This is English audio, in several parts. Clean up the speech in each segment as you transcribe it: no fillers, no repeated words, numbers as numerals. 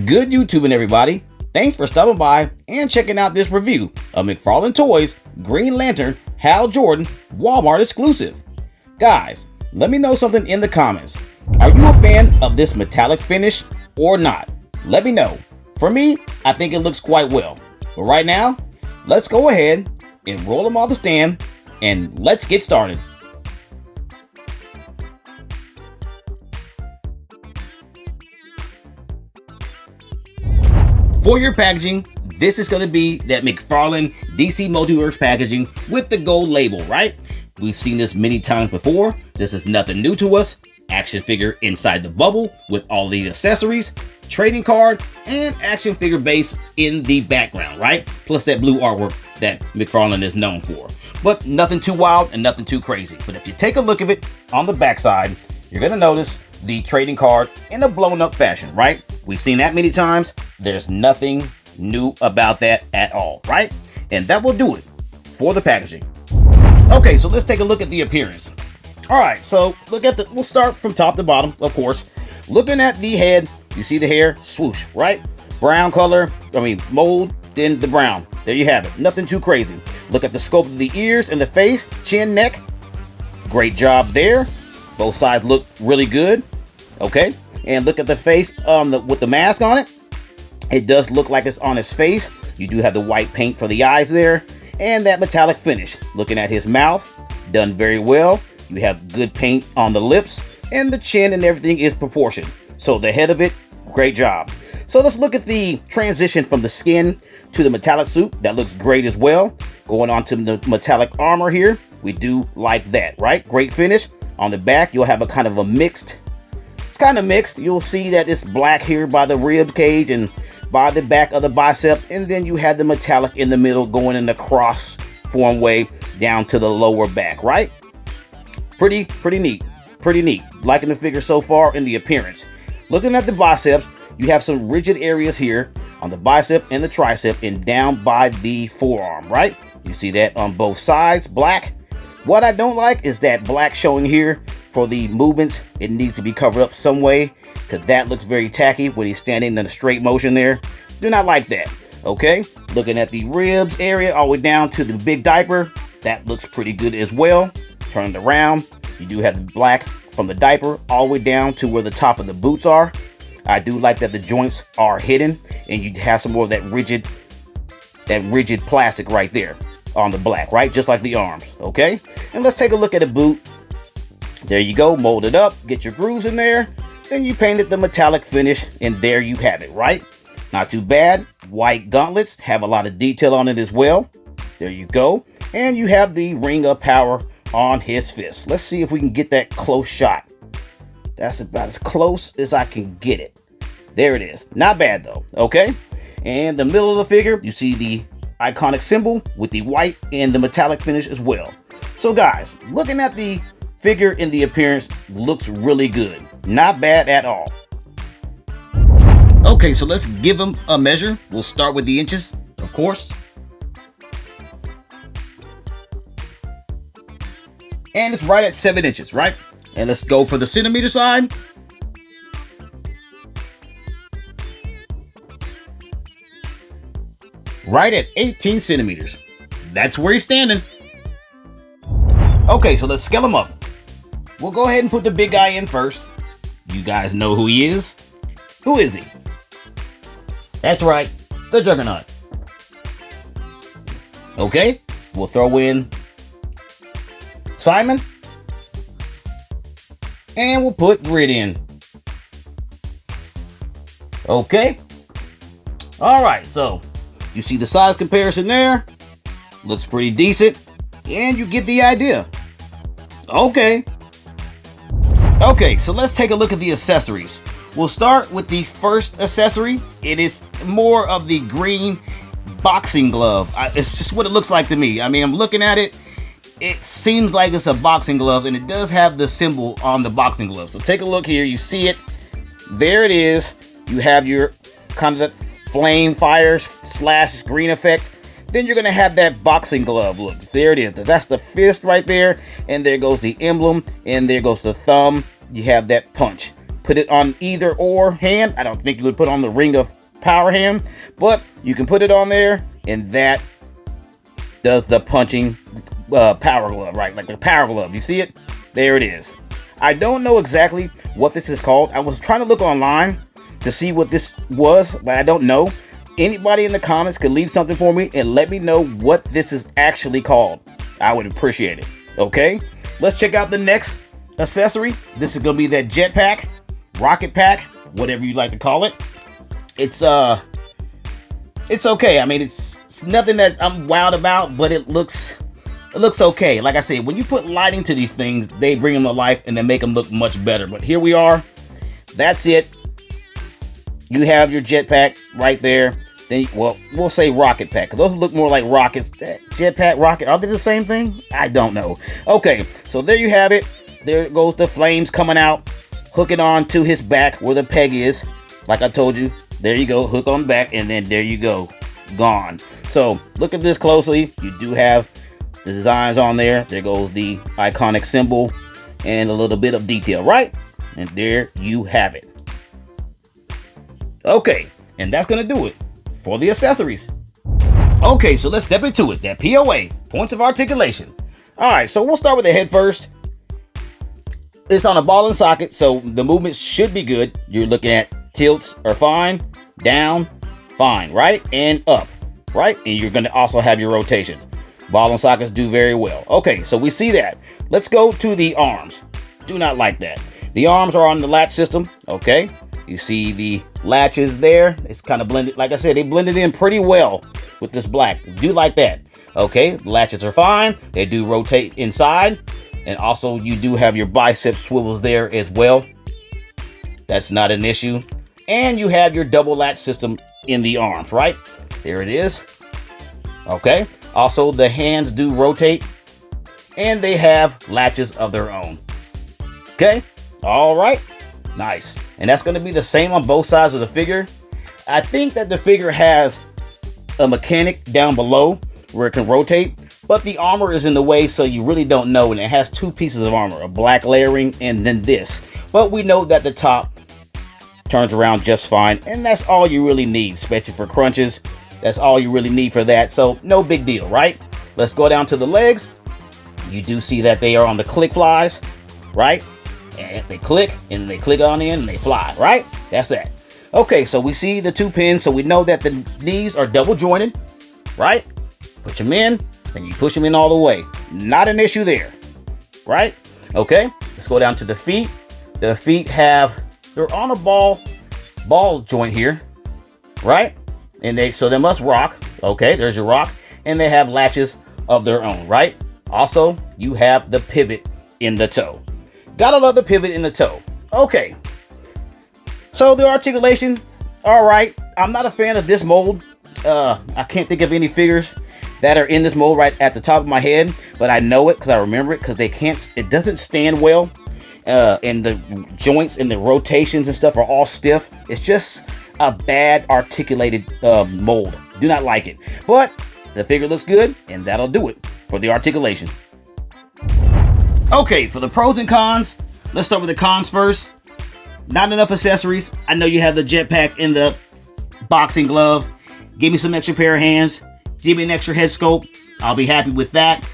Good YouTubing, everybody. Thanks for stopping by and checking out this review of McFarlane Toys Green Lantern Hal Jordan Walmart exclusive. Guys, let me know something in the comments. Are you a fan of this metallic finish or not? Let me know. For me, I think it looks quite well. But right now, let's go ahead and roll them off the stand and let's get started. For your packaging, this is going to be that McFarlane DC Multiverse packaging with the gold label, right? We've seen this many times before. This is nothing new to us. Action figure inside the bubble with all the accessories, trading card, and action figure base in the background, right? Plus that blue artwork that McFarlane is known for. But nothing too wild and nothing too crazy. But if you take a look at it on the backside, you're going to notice the trading card in a blown up fashion, right? We've seen that many times. There's nothing new about that at all, right? And that will do it for the packaging. Okay, so let's take a look at the appearance. All right, so we'll start from top to bottom, of course. Looking at the head, you see the hair swoosh, right? Brown color, mold, then the brown. There you have it. Nothing too crazy. Look at the scope of the ears and the face, chin, neck. Great job there. Both sides look really good. Okay, and look at the face with the mask on it. It does look like it's on his face. You do have the white paint for the eyes there, and that metallic finish. Looking at his mouth, done very well. You have good paint on the lips, and the chin and everything is proportioned. So the head of it, great job. So let's look at the transition from the skin to the metallic suit. That looks great as well. Going on to the metallic armor here, we do like that, right? Great finish. On the back, you'll have a kind of a mixed. It's kind of mixed. You'll see that it's black here by the rib cage and by the back of the bicep, and then you have the metallic in the middle going in the cross form way down to the lower back, right? Pretty neat. Liking the figure so far in the appearance. Looking at the biceps, you have some rigid areas here on the bicep and the tricep and down by the forearm, right? You see that on both sides, black. What I don't like is that black showing here for the movements. It needs to be covered up some way because that looks very tacky when he's standing in a straight motion there. Do not like that. Okay, looking at the ribs area all the way down to the big diaper. That looks pretty good as well. Turn it around. You do have the black from the diaper all the way down to where the top of the boots are. I do like that the joints are hidden and you have some more of that rigid plastic right there on the black, right? Just like the arms, okay? And let's take a look at a boot. There you go, mold it up, get your grooves in there. Then you painted the metallic finish and there you have it, right? Not too bad. White gauntlets have a lot of detail on it as well. There you go. And you have the ring of power on his fist. Let's see if we can get that close shot. That's about as close as I can get it. There it is. Not bad though, okay? And the middle of the figure, you see the iconic symbol with the white and the metallic finish as well. So guys, looking at the figure in the appearance, looks really good. Not bad at all. Okay, so let's give him a measure. We'll start with the inches, of course. And it's right at 7 inches, right? And let's go for the centimeter side. Right at 18 centimeters. That's where he's standing. Okay, so let's scale him up. We'll go ahead and put the big guy in first. You guys know who he is. Who is he? That's right, the Juggernaut. Okay, we'll throw in Simon. And we'll put Grid in. Okay. All right, so you see the size comparison there. Looks pretty decent. And you get the idea. Okay. Okay, so let's take a look at the accessories. We'll start with the first accessory. It is more of the green boxing glove. It's just what it looks like to me. I mean, I'm looking at it. It seems like it's a boxing glove, and it does have the symbol on the boxing glove. So take a look here. You see it. There it is. You have your kind of that flame fire / green effect. Then you're going to have that boxing glove look. There it is. That's the fist right there. And there goes the emblem. And there goes the thumb. You have that punch. put it on either or hand. I don't think you would put on the Ring of Power hand, but you can put it on there, and that does the punching power glove, right? Like the power glove. You see it? There it is. I don't know exactly what this is called. I was trying to look online to see what this was, but I don't know. Anybody in the comments can leave something for me and let me know what this is actually called. I would appreciate it. Okay, let's check out the next accessory. This is gonna be that jetpack, rocket pack, whatever you like to call it. It's okay. I mean, it's nothing that I'm wowed about, but it looks okay. Like I said, when you put lighting to these things, they bring them to life and they make them look much better. But here we are. That's it. You have your jetpack right there. Then, well, we'll say rocket pack, because those look more like rockets. Jetpack, rocket, are they the same thing? I don't know. Okay, so there you have it. There goes the flames coming out, hooking on to his back where the peg is. Like I told you, there you go, hook on back, and then there you go, gone. So look at this closely. You do have the designs on there. There goes the iconic symbol and a little bit of detail, right? And there you have it. Okay, and that's gonna do it for the accessories. Okay, so let's step into it. That POA, points of articulation. All right, so we'll start with the head first. It's on a ball and socket, so the movement should be good. You're looking at tilts are fine, down, fine, right? And up, right? And you're gonna also have your rotations. Ball and sockets do very well. Okay, so we see that. Let's go to the arms. Do not like that. The arms are on the latch system, okay? You see the latches there. It's kind of blended. Like I said, they blended in pretty well with this black. Do like that. Okay, the latches are fine. They do rotate inside. And also you do have your bicep swivels there as well. That's not an issue. And you have your double latch system in the arms, right? There it is. Okay. Also, the hands do rotate. And they have latches of their own. Okay. All right. Nice. And that's going to be the same on both sides of the figure. I think that the figure has a mechanic down below where it can rotate, but the armor is in the way, so you really don't know. And it has two pieces of armor, a black layering and then this. But we know that the top turns around just fine, and that's all you really need, especially for crunches. That's all you really need for that, so no big deal, right? Let's go down to the legs. You do see that they are on the click flies, right? And they click, and they click on in, and they fly, right? That's that. Okay, so we see the two pins, so we know that the knees are double jointed, right? Put them in, and you push them in all the way. Not an issue there, right? Okay, let's go down to the feet. The feet they're on a ball joint here, right? And they must rock. Okay, there's your rock, and they have latches of their own, right? Also, you have the pivot in the toe. Gotta love the pivot in the toe. Okay. So the articulation, all right. I'm not a fan of this mold. I can't think of any figures that are in this mold right at the top of my head, but I know it because I remember it, because it doesn't stand well. And the joints and the rotations and stuff are all stiff. It's just a bad articulated mold. Do not like it. But the figure looks good, and that'll do it for the articulation. Okay, for the pros and cons, let's start with the cons first. Not enough accessories. I know you have the jetpack and the boxing glove. Give me some extra pair of hands. Give me an extra head scope. I'll be happy with that.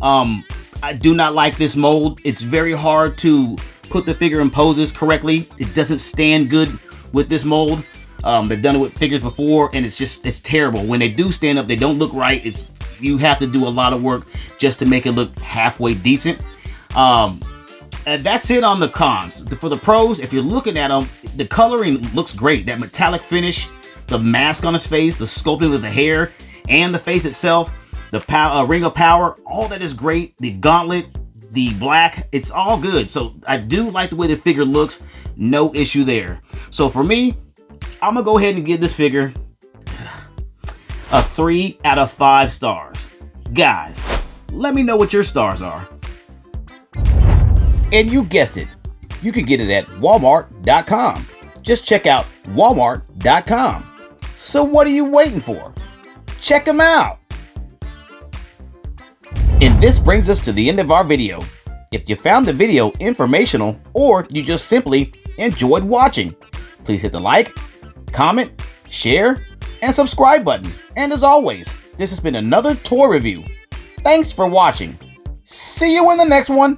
I do not like this mold. It's very hard to put the figure in poses correctly. It doesn't stand good with this mold. They've done it with figures before, and it's terrible. When they do stand up, they don't look right. You have to do a lot of work just to make it look halfway decent. And that's it on the cons. For the pros, if you're looking at them, the coloring looks great. That metallic finish, the mask on his face, the sculpting of the hair, and the face itself, the ring of power, all that is great. The gauntlet, the black, it's all good. So I do like the way the figure looks. No issue there. So for me, I'm gonna go ahead and give this figure a 3 out of 5 stars. Guys, let me know what your stars are. And you guessed it, you can get it at Walmart.com. Just check out Walmart.com. So what are you waiting for? Check them out. And this brings us to the end of our video. If you found the video informational or you just simply enjoyed watching, please hit the like, comment, share, and subscribe button. And as always, this has been another toy review. Thanks for watching. See you in the next one.